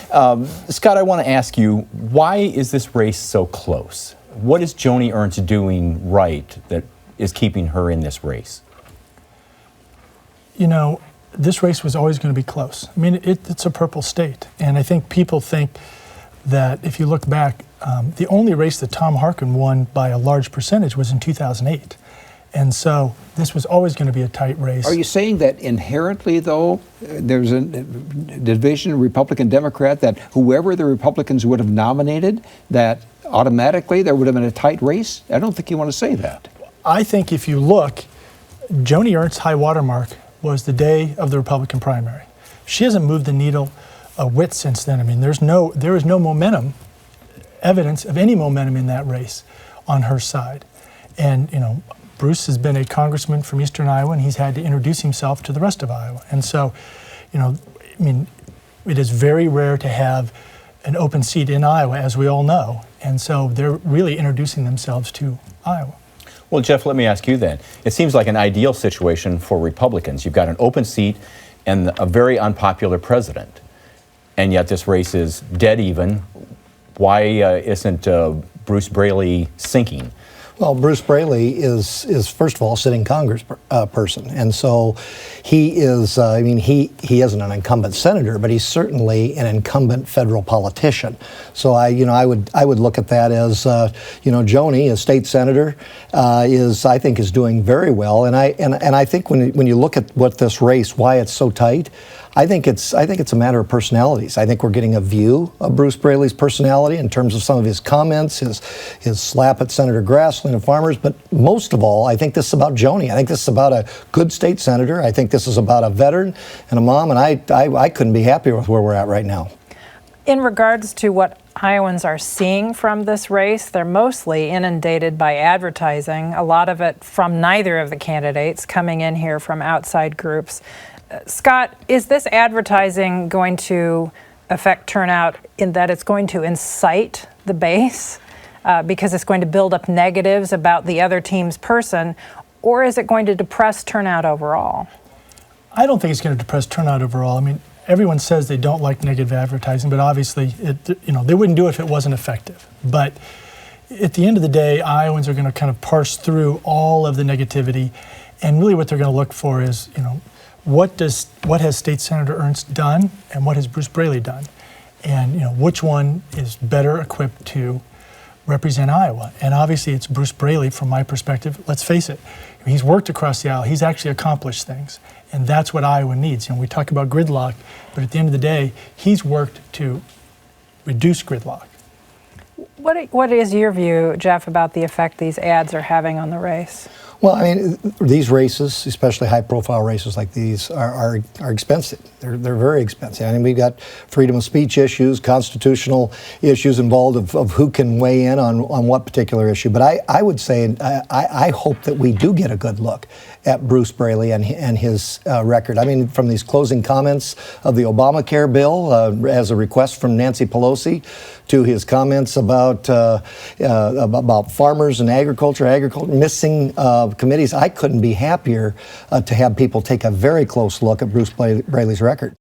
Scott, I want to ask you, why is this race so close? What is Joni Ernst doing right that is keeping her in this race? You know, this race was always going to be close. I mean, it's a purple state. And I think people think that if you look back, the only race that Tom Harkin won by a large percentage was in 2008. And so this was always going to be a tight race. Are you saying that inherently, though, there's a division, Republican, Democrat, that whoever the Republicans would have nominated, that automatically there would have been a tight race? I don't think you want to say that. I think if you look, Joni Ernst's high watermark was the day of the Republican primary. She hasn't moved the needle a whit since then. I mean, there is no momentum, evidence of any momentum in that race on her side. And, you know, Bruce has been a congressman from eastern Iowa, and he's had to introduce himself to the rest of Iowa. And so, you know, I mean, it is very rare to have an open seat in Iowa, as we all know. And so they're really introducing themselves to Iowa. Well, Jeff, let me ask you then. It seems like an ideal situation for Republicans. You've got an open seat and a very unpopular president. And yet this race is dead even. Why isn't Bruce Braley sinking? Well, Bruce Braley is first of all a sitting Congress person, and so he is. I mean, he isn't an incumbent senator, but he's certainly an incumbent federal politician. So I would look at that as Joni, a state senator, I think is doing very well, and I think when you look at what this race, why it's so tight. I think it's a matter of personalities. I think we're getting a view of Bruce Braley's personality in terms of some of his comments, his slap at Senator Grassley and farmers. But most of all, I think this is about Joni. I think this is about a good state senator. I think this is about a veteran and a mom. And I couldn't be happier with where we're at right now. In regards to what Iowans are seeing from this race, they're mostly inundated by advertising, a lot of it from neither of the candidates coming in here from outside groups. Scott, is this advertising going to affect turnout in that it's going to incite the base because it's going to build up negatives about the other team's person, or is it going to depress turnout overall? I don't think it's going to depress turnout overall. I mean, everyone says they don't like negative advertising, but obviously, they wouldn't do it if it wasn't effective. But at the end of the day, Iowans are going to kind of parse through all of the negativity, and really what they're going to look for is, what has State Senator Ernst done and what has Bruce Braley done? And which one is better equipped to represent Iowa? And obviously it's Bruce Braley from my perspective. Let's face it, he's worked across the aisle. He's actually accomplished things. And that's what Iowa needs. We talk about gridlock, but at the end of the day, he's worked to reduce gridlock. What is your view, Jeff, about the effect these ads are having on the race? Well, I mean, these races, especially high-profile races like these, are expensive. They're very expensive. I mean, we've got freedom of speech issues, constitutional issues involved of who can weigh in on what particular issue. But I would say I hope that we do get a good look at Bruce Braley and his record. I mean, from these closing comments of the Obamacare bill as a request from Nancy Pelosi, to his comments about farmers and agriculture missing committees. I couldn't be happier to have people take a very close look at Bruce Braley's record.